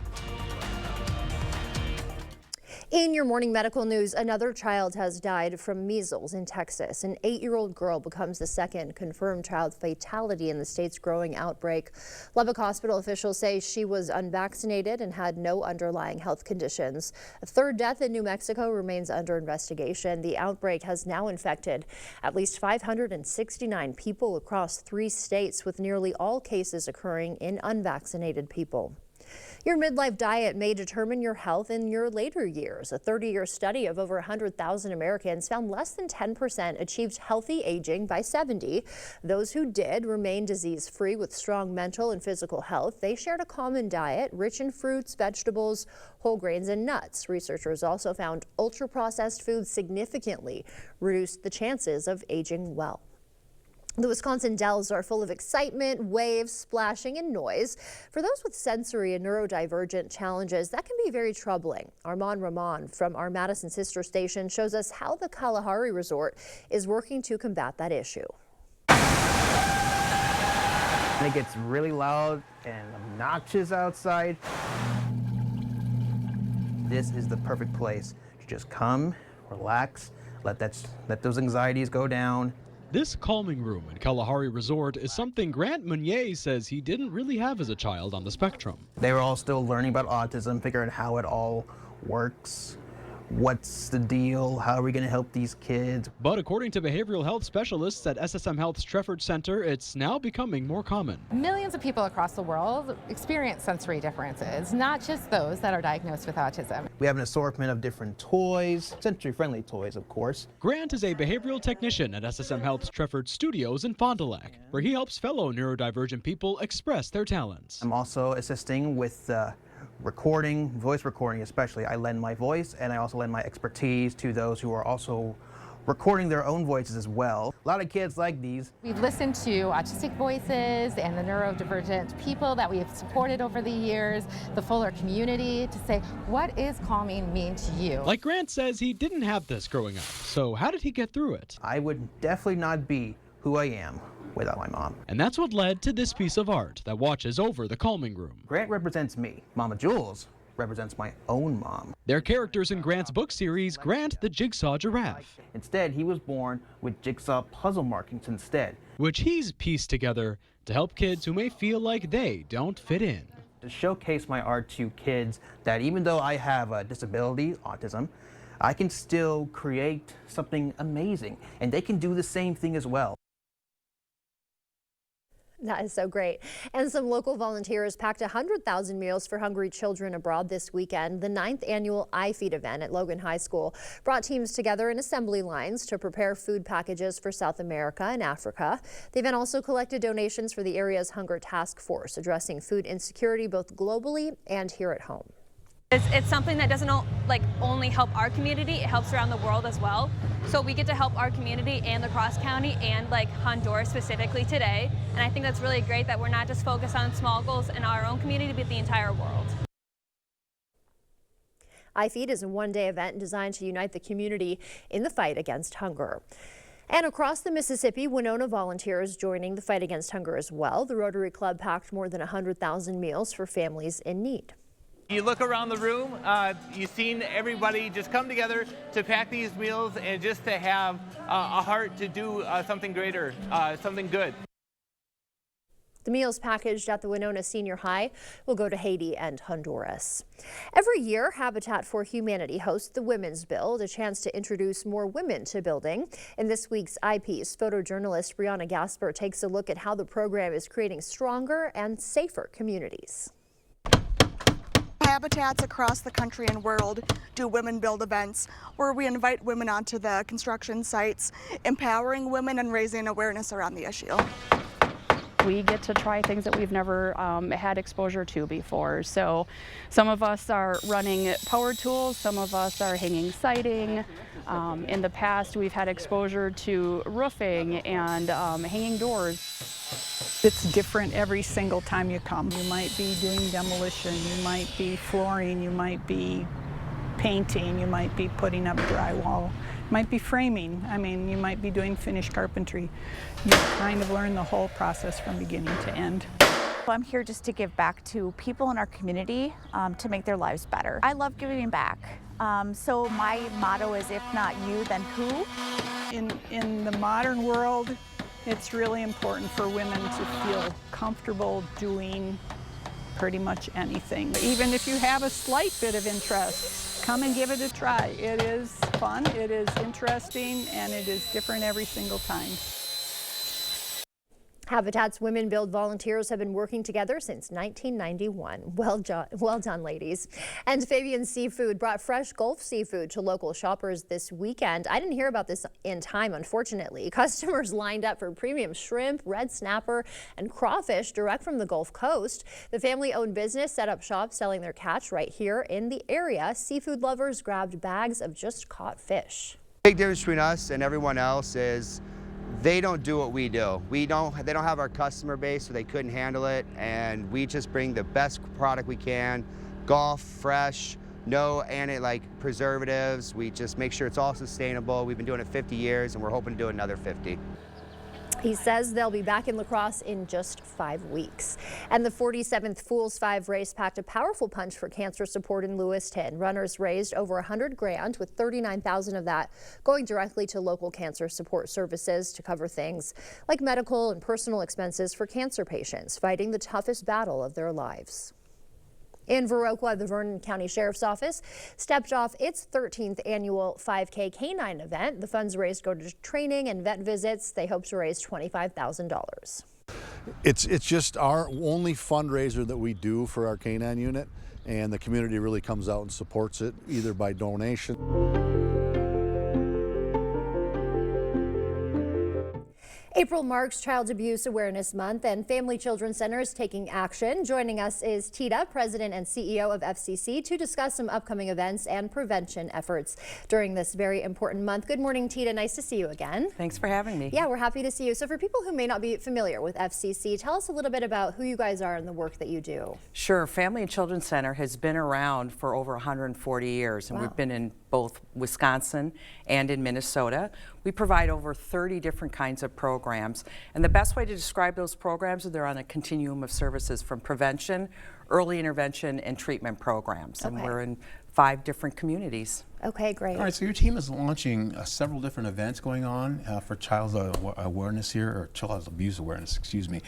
[SPEAKER 1] In your morning medical news, another child has died from measles in Texas. An 8-year-old girl becomes the second confirmed child fatality in the state's growing outbreak. Lubbock Hospital officials say she was unvaccinated and had no underlying health conditions. A third death in New Mexico remains under investigation. The outbreak has now infected at least 569 people across 3 states, with nearly all cases occurring in unvaccinated people. Your midlife diet may determine your health in your later years. A 30-year study of over 100,000 Americans found less than 10% achieved healthy aging by 70. Those who did remained disease-free with strong mental and physical health. They shared a common diet rich in fruits, vegetables, whole grains, and nuts. Researchers also found ultra-processed foods significantly reduced the chances of aging well. The Wisconsin Dells are full of excitement, waves, splashing, and noise. For those with sensory and neurodivergent challenges, that can be very troubling. Armand Rahman from our Madison sister station shows us how the Kalahari Resort is working to combat that issue.
[SPEAKER 19] It gets really loud and obnoxious outside. This is the perfect place to just come, relax, let those anxieties go down.
[SPEAKER 20] This calming room in Kalahari Resort is something Grant Meunier says he didn't really have as a child on the spectrum.
[SPEAKER 19] They were all still learning about autism, figuring out how it all works. What's the deal? How are we going to help these kids?
[SPEAKER 20] But according to behavioral health specialists at SSM Health's Trefford Center, it's now becoming more common.
[SPEAKER 21] Millions of people across the world experience sensory differences, not just those that are diagnosed with autism.
[SPEAKER 19] We have an assortment of different toys, sensory-friendly toys, of course.
[SPEAKER 20] Grant is a behavioral technician at SSM Health's Trefford Studios in Fond du Lac, where he helps fellow neurodivergent people express their talents.
[SPEAKER 19] I'm also assisting with recording, voice recording especially. I lend my voice and I also lend my expertise to those who are also recording their own voices as well. A lot of kids like these.
[SPEAKER 21] We've listened to autistic voices and the neurodivergent people that we have supported over the years, the fuller community, to say, what is calming mean to you?
[SPEAKER 20] Like Grant says, he didn't have this growing up, so how did he get through it?
[SPEAKER 19] I would definitely not be who I am without my mom.
[SPEAKER 20] And that's what led to this piece of art that watches over the calming room.
[SPEAKER 19] Grant represents me. Mama Jules represents my own mom.
[SPEAKER 20] They're characters in Grant's book series, Grant the Jigsaw Giraffe.
[SPEAKER 19] Instead, he was born with jigsaw puzzle markings instead,
[SPEAKER 20] which he's pieced together to help kids who may feel like they don't fit in.
[SPEAKER 19] To showcase my art to kids that even though I have a disability, autism, I can still create something amazing, and they can do the same thing as well.
[SPEAKER 1] That is so great. And some local volunteers packed 100,000 meals for hungry children abroad this weekend. The 9th annual iFeed event at Logan High School brought teams together in assembly lines to prepare food packages for South America and Africa. The event also collected donations for the area's Hunger Task Force, addressing food insecurity both globally and here at home.
[SPEAKER 22] It's something that doesn't only help our community, it helps around the world as well. So we get to help our community and La Crosse County and Honduras specifically today. And I think that's really great that we're not just focused on small goals in our own community, but the entire world.
[SPEAKER 1] iFeed is a one-day event designed to unite the community in the fight against hunger. And across the Mississippi, Winona volunteers joining the fight against hunger as well. The Rotary Club packed more than 100,000 meals for families in need.
[SPEAKER 5] You look around the room, you've seen everybody just come together to pack these meals and just to have a heart to do something greater, something good.
[SPEAKER 1] The meals packaged at the Winona Senior High will go to Haiti and Honduras. Every year, Habitat for Humanity hosts the Women's Build, a chance to introduce more women to building. In this week's eyepiece, photojournalist Brianna Gasper takes a look at how the program is creating stronger and safer communities.
[SPEAKER 6] Habitats across the country and world do Women Build events where we invite women onto the construction sites, empowering women and raising awareness around the issue.
[SPEAKER 7] We get to try things that we've never had exposure to before. So some of us are running power tools, some of us are hanging siding. In the past, we've had exposure to roofing and hanging doors.
[SPEAKER 23] It's different every single time you come. You might be doing demolition, you might be flooring, you might be painting, you might be putting up drywall, you might be framing. I mean, you might be doing finished carpentry. You kind of learn the whole process from beginning to end.
[SPEAKER 24] I'm here just to give back to people in our community to make their lives better. I love giving back. So my motto is, if not you, then who?
[SPEAKER 23] In the modern world, it's really important for women to feel comfortable doing pretty much anything. Even if you have a slight bit of interest, come and give it a try. It is fun, it is interesting, and it is different every single time.
[SPEAKER 1] Habitat's Women Build volunteers have been working together since 1991. Well done, ladies. And Fabian Seafood brought fresh Gulf seafood to local shoppers this weekend. I didn't hear about this in time, unfortunately. Customers lined up for premium shrimp, red snapper, and crawfish direct from the Gulf Coast. The family-owned business set up shop selling their catch right here in the area. Seafood lovers grabbed bags of just caught fish.
[SPEAKER 25] Big difference between us and everyone else is they don't do what we do. They don't have our customer base, so they couldn't handle it, and we just bring the best product we can. Gulf, fresh, no preservatives. We just make sure it's all sustainable. We've been doing it 50 years, and we're hoping to do another 50.
[SPEAKER 1] He says they'll be back in La Crosse in just 5 weeks. And the 47th Fools 5 race packed a powerful punch for cancer support in Lewiston. Runners raised over $100,000, with $39,000 of that going directly to local cancer support services to cover things like medical and personal expenses for cancer patients fighting the toughest battle of their lives. In Viroqua, the Vernon County Sheriff's Office stepped off its 13th annual 5K canine event. The funds raised go to training and vet visits. They hope to raise $25,000.
[SPEAKER 26] It's just our only fundraiser that we do for our canine unit, and the community really comes out and supports it either by donation.
[SPEAKER 1] April marks Child Abuse Awareness Month, and Family Children Center is taking action. Joining us is Tita, President and CEO of FCC, to discuss some upcoming events and prevention efforts during this very important month. Good morning, Tita. Nice to see you again.
[SPEAKER 27] Thanks for having me.
[SPEAKER 1] Yeah, we're happy to see you. So for people who may not be familiar with FCC, tell us a little bit about who you guys are and the work that you do.
[SPEAKER 27] Sure. Family and Children Center has been around for over 140 years, and we've been in both Wisconsin and in Minnesota. We provide over 30 different kinds of programs, and the best way to describe those programs is they're on a continuum of services from prevention, early intervention, and treatment programs, and we're in 5 different communities.
[SPEAKER 1] Okay, great.
[SPEAKER 28] All right, so your team is launching several different events going on for child awareness here, or child abuse awareness, excuse me.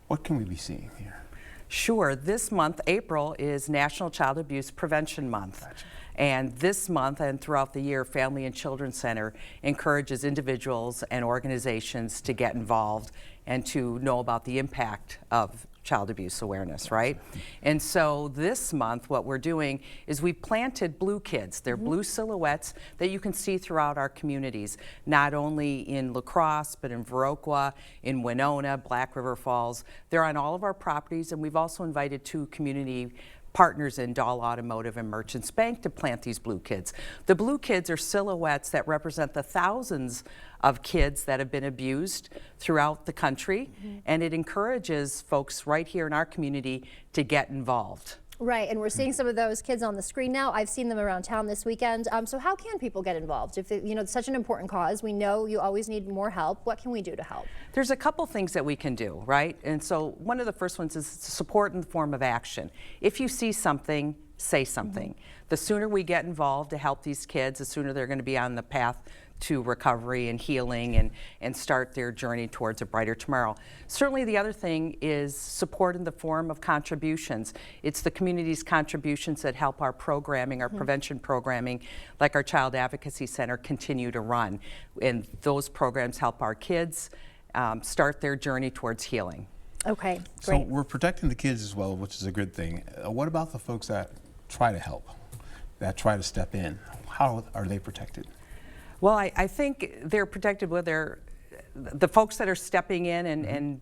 [SPEAKER 28] What can we be seeing here?
[SPEAKER 27] Sure. This month, April, is National Child Abuse Prevention Month. Gotcha. And this month and throughout the year, Family and Children Center encourages individuals and organizations to get involved and to know about the impact of child abuse awareness, right? And so this month, what we're doing is we planted blue kids. They're blue silhouettes that you can see throughout our communities, not only in La Crosse, but in Viroqua, in Winona, Black River Falls. They're on all of our properties, and we've also invited 2 community partners in Dahl Automotive and Merchants Bank to plant these blue kids. The blue kids are silhouettes that represent the thousands of kids that have been abused throughout the country, and it encourages folks right here in our community to get involved.
[SPEAKER 1] Right, and we're seeing some of those kids on the screen now. I've seen them around town this weekend. So how can people get involved? If it's such an important cause, we know you always need more help. What can we do to help?
[SPEAKER 27] There's a couple things that we can do, right? And so one of the first ones is support in the form of action. If you see something, say something. The sooner we get involved to help these kids, the sooner they're going to be on the path to recovery and healing and start their journey towards a brighter tomorrow. Certainly the other thing is support in the form of contributions. It's the community's contributions that help our programming, our prevention programming, like our Child Advocacy Center, continue to run. And those programs help our kids start their journey towards healing.
[SPEAKER 1] Okay,
[SPEAKER 28] so
[SPEAKER 1] great.
[SPEAKER 28] we're protecting the kids as well, which is a good thing. What about the folks that try to help, that try to step in? How are they protected?
[SPEAKER 27] Well, I think they're protected with the folks that are stepping in and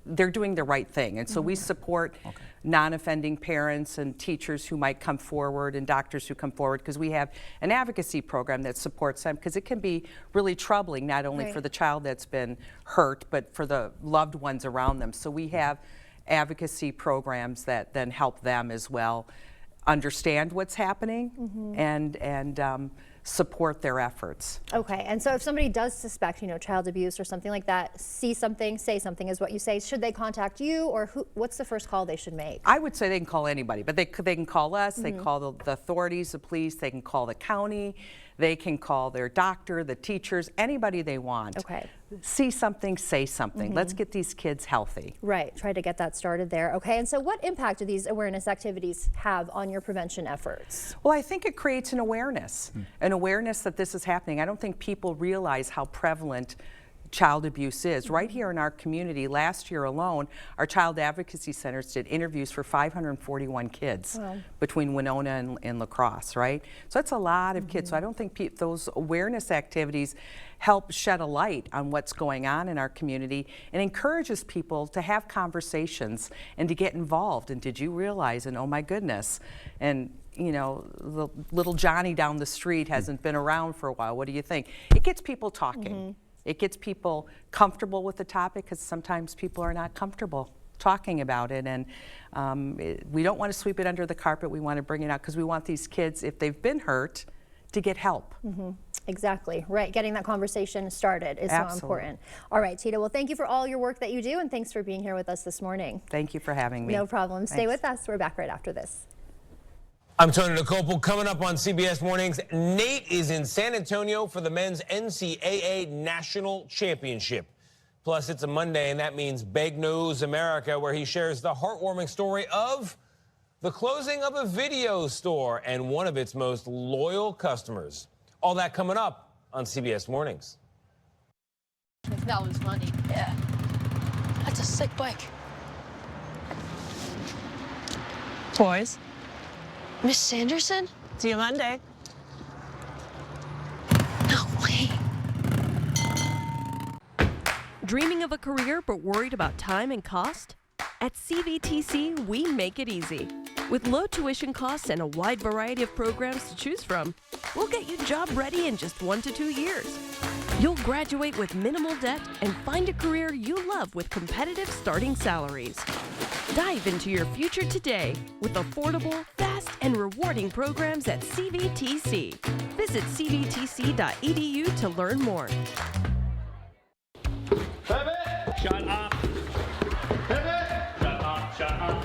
[SPEAKER 27] they're doing the right thing. And so we support non-offending parents and teachers who might come forward and doctors who come forward, because we have an advocacy program that supports them, because it can be really troubling, not only for the child that's been hurt, but for the loved ones around them. So we have advocacy programs that then help them as well understand what's happening and support their efforts.
[SPEAKER 1] Okay, and so if somebody does suspect, child abuse or something like that, see something, say something is what you say. Should they contact you, or what's the first call they should make?
[SPEAKER 27] I would say they can call anybody, but they can call us, they can call the authorities, the police, they can call the county, they can call their doctor, the teachers, anybody they want.
[SPEAKER 1] Okay.
[SPEAKER 27] See something, say something. Let's get these kids healthy.
[SPEAKER 1] Right, try to get that started there. Okay, and so what impact do these awareness activities have on your prevention efforts?
[SPEAKER 27] Well, I think it creates an awareness that this is happening. I don't think people realize how prevalent child abuse is. Right here in our community, last year alone, our Child Advocacy Centers did interviews for 541 kids between Winona and La Crosse, right? So that's a lot of kids. So I don't think those awareness activities help shed a light on what's going on in our community and encourages people to have conversations and to get involved. And did you realize, and oh my goodness, and the little Johnny down the street hasn't been around for a while. What do you think? It gets people talking. It gets people comfortable with the topic, because sometimes people are not comfortable talking about it. And we don't want to sweep it under the carpet. We want to bring it out, because we want these kids, if they've been hurt, to get help.
[SPEAKER 1] Exactly, right. Getting that conversation started is so important. All right, Tita, well, thank you for all your work that you do, and thanks for being here with us this morning.
[SPEAKER 27] Thank you for having me.
[SPEAKER 1] No problem. Stay with us. We're back right after this.
[SPEAKER 3] I'm Tony Nicopol. Coming up on CBS Mornings, Nate is in San Antonio for the men's NCAA National Championship. Plus, it's a Monday, and that means Big News America, where he shares the heartwarming story of the closing of a video store and one of its most loyal customers. All that coming up on CBS Mornings.
[SPEAKER 4] That was funny. Yeah. That's a sick bike.
[SPEAKER 10] Boys.
[SPEAKER 4] Miss Sanderson?
[SPEAKER 10] See you Monday.
[SPEAKER 4] No way.
[SPEAKER 11] Dreaming of a career but worried about time and cost? At CVTC, we make it easy. With low tuition costs and a wide variety of programs to choose from, we'll get you job ready in just 1 to 2 years. You'll graduate with minimal debt and find a career you love with competitive starting salaries. Dive into your future today with affordable, fast, and rewarding programs at CVTC. Visit cvtc.edu to learn more.
[SPEAKER 14] Pivot! Shut up! Pivot! Shut up! Shut up!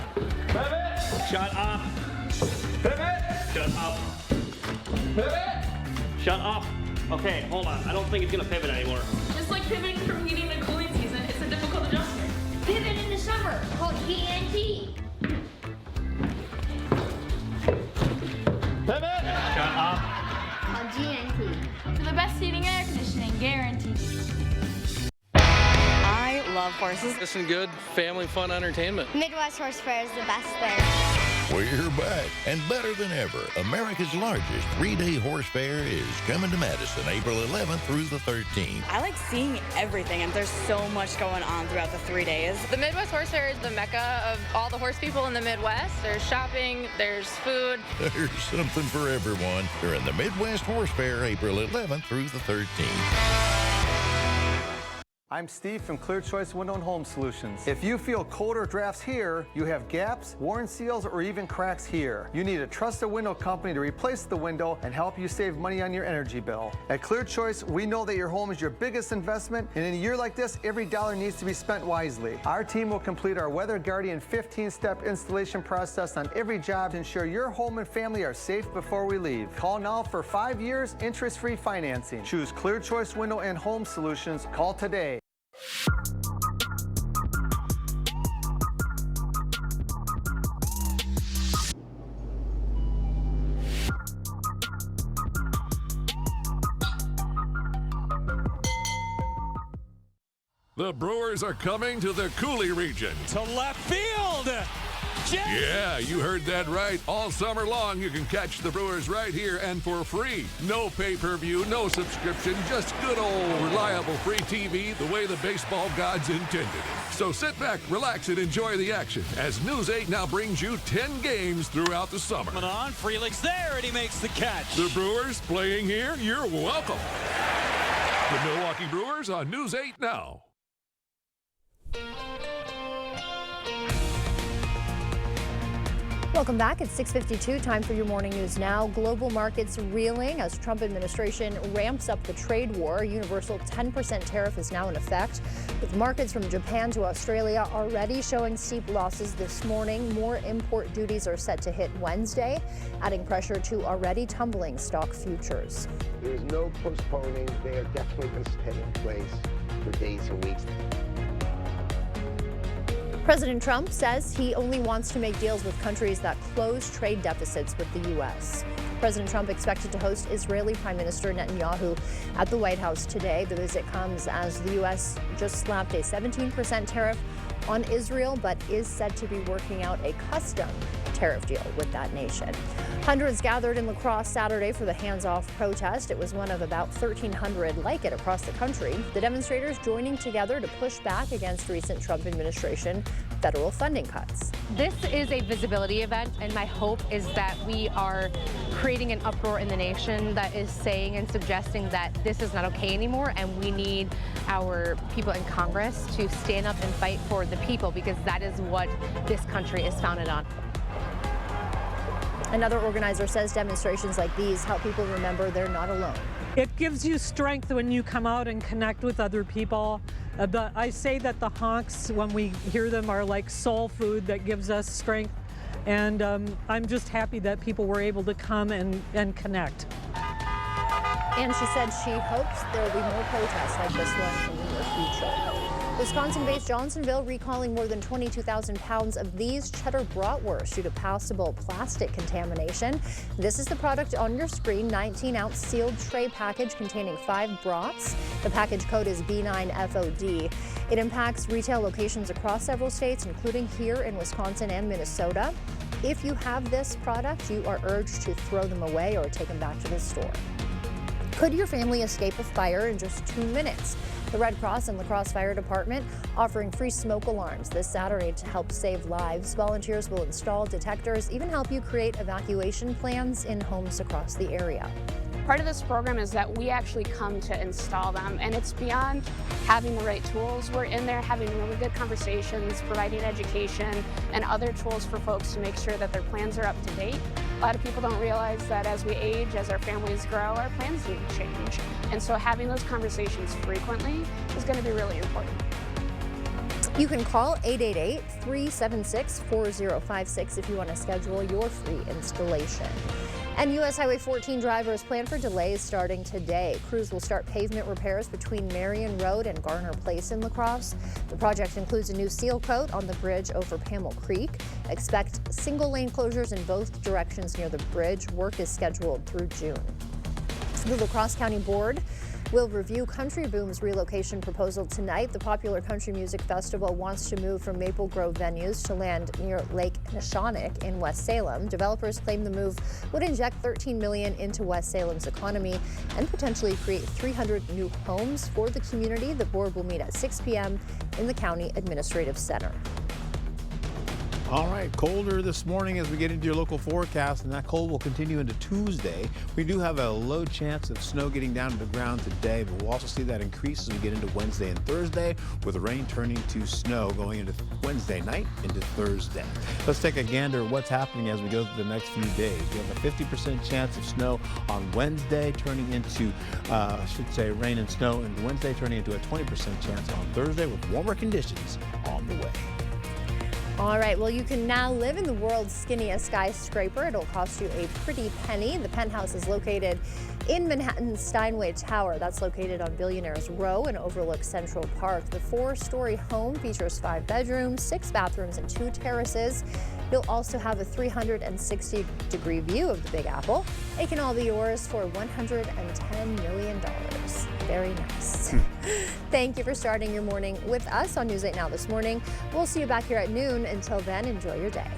[SPEAKER 14] Pivot! Shut up! Pivot! Shut up! Pivot! Shut up! Okay, hold on. I don't think it's gonna pivot anymore.
[SPEAKER 15] Just like pivoting from heating to cooling season, it's a difficult adjustment.
[SPEAKER 16] Pivot in the summer, called GNT.
[SPEAKER 14] Pivot! Shut up!
[SPEAKER 16] Called GNT.
[SPEAKER 15] For the best heating and air conditioning, guaranteed.
[SPEAKER 17] I love horses.
[SPEAKER 29] Listen, good family fun entertainment.
[SPEAKER 16] Midwest Horse Fair is the best thing.
[SPEAKER 30] We're back, and better than ever, America's largest 3-day horse fair is coming to Madison April 11th through the 13th.
[SPEAKER 17] I like seeing everything, and there's so much going on throughout the 3 days.
[SPEAKER 15] The Midwest Horse Fair is the mecca of all the horse people in the Midwest. There's shopping, there's food.
[SPEAKER 30] There's something for everyone during the Midwest Horse Fair April 11th through the 13th.
[SPEAKER 2] I'm Steve from Clear Choice Window and Home Solutions. If you feel colder drafts here, you have gaps, worn seals, or even cracks here, you need a trusted window company to replace the window and help you save money on your energy bill. At Clear Choice, we know that your home is your biggest investment, and in a year like this, every dollar needs to be spent wisely. Our team will complete our Weather Guardian 15-step installation process on every job to ensure your home and family are safe before we leave. Call now for 5 years interest-free financing. Choose Clear Choice Window and Home Solutions. Call today.
[SPEAKER 8] The Brewers are coming to the Coulee region.
[SPEAKER 9] To left field!
[SPEAKER 8] Yeah, you heard that right. All summer long, you can catch the Brewers right here and for free. No pay-per-view, no subscription, just good old reliable free TV the way the baseball gods intended it. So sit back, relax, and enjoy the action as News 8 now brings you 10 games throughout the summer.
[SPEAKER 9] Coming on, Frelick's there, and he makes the catch.
[SPEAKER 8] The Brewers playing here, you're welcome. The Milwaukee Brewers on News 8 now.
[SPEAKER 1] Welcome back. It's 6:52. Time for your morning news now. Global markets reeling as Trump administration ramps up the trade war. A universal 10% tariff is now in effect, with markets from Japan to Australia already showing steep losses this morning. More import duties are set to hit Wednesday, adding pressure to already tumbling stock futures.
[SPEAKER 12] There's no postponing. They are definitely going to stay in place for days and weeks.
[SPEAKER 1] President Trump says he only wants to make deals with countries that close trade deficits with the U.S. President Trump expected to host Israeli Prime Minister Netanyahu at the White House today. The visit comes as the U.S. just slapped a 17% tariff on Israel, but is said to be working out a custom tariff deal with that nation. Hundreds gathered in La Crosse Saturday for the hands-off protest. It was one of about 1,300 like it across the country. The demonstrators joining together to push back against recent Trump administration federal funding cuts.
[SPEAKER 13] This is a visibility event, and my hope is that we are creating an uproar in the nation that is saying and suggesting that this is not okay anymore, and we need our people in Congress to stand up and fight for the people, because that is what this country is founded on.
[SPEAKER 1] Another organizer says demonstrations like these help people remember they're not alone.
[SPEAKER 18] It gives you strength when you come out and connect with other people. I say that the honks, when we hear them, are like soul food that gives us strength. And I'm just happy that people were able to come and connect.
[SPEAKER 1] And she said she hopes there will be more protests like this one in the near future. Wisconsin-based Johnsonville recalling more than 22,000 pounds of these cheddar bratwurst due to possible plastic contamination. This is the product on your screen, 19-ounce sealed tray package containing 5 brats. The package code is B9FOD. It impacts retail locations across several states, including here in Wisconsin and Minnesota. If you have this product, you are urged to throw them away or take them back to the store. Could your family escape a fire in just 2 minutes? The Red Cross and La Crosse Fire Department offering free smoke alarms this Saturday to help save lives. Volunteers will install detectors, even help you create evacuation plans in homes across the area.
[SPEAKER 19] Part of this program is that we actually come to install them, and it's beyond having the right tools. We're in there having really good conversations, providing education and other tools for folks to make sure that their plans are up to date. A lot of people don't realize that as we age, as our families grow, our plans need to change. And so having those conversations frequently is going to be really important.
[SPEAKER 1] You can call 888-376-4056 if you want to schedule your free installation. And U.S. Highway 14 drivers plan for delays starting today. Crews will start pavement repairs between Marion Road and Garner Place in La Crosse. The project includes a new seal coat on the bridge over Pamel Creek. Expect single lane closures in both directions near the bridge. Work is scheduled through June. The La Crosse County Board will review Country Boom's relocation proposal tonight. The popular country music festival wants to move from Maple Grove venues to land near Lake Neshonoc in West Salem. Developers claim the move would inject $13 million into West Salem's economy and potentially create 300 new homes for the community. The board will meet at 6 p.m. in the County Administrative Center.
[SPEAKER 28] All right, colder this morning as we get into your local forecast, and that cold will continue into Tuesday. We do have a low chance of snow getting down to the ground today, but we'll also see that increase as we get into Wednesday and Thursday, with the rain turning to snow going into Wednesday night into Thursday. Let's take a gander at what's happening as we go through the next few days. We have a 50% chance of snow on Wednesday, turning into, rain and snow, and Wednesday turning into a 20% chance on Thursday, with warmer conditions on the way.
[SPEAKER 1] All right, well, you can now live in the world's skinniest skyscraper. It'll cost you a pretty penny. The penthouse is located in Manhattan's Steinway Tower. That's located on Billionaires Row and overlooks Central Park. The 4-story home features 5 bedrooms, 6 bathrooms, and 2 terraces. You'll also have a 360-degree view of the Big Apple. It can all be yours for $110 million. Very nice. Thank you for starting your morning with us on News 8 Now this morning. We'll see you back here at noon. Until then, enjoy your day.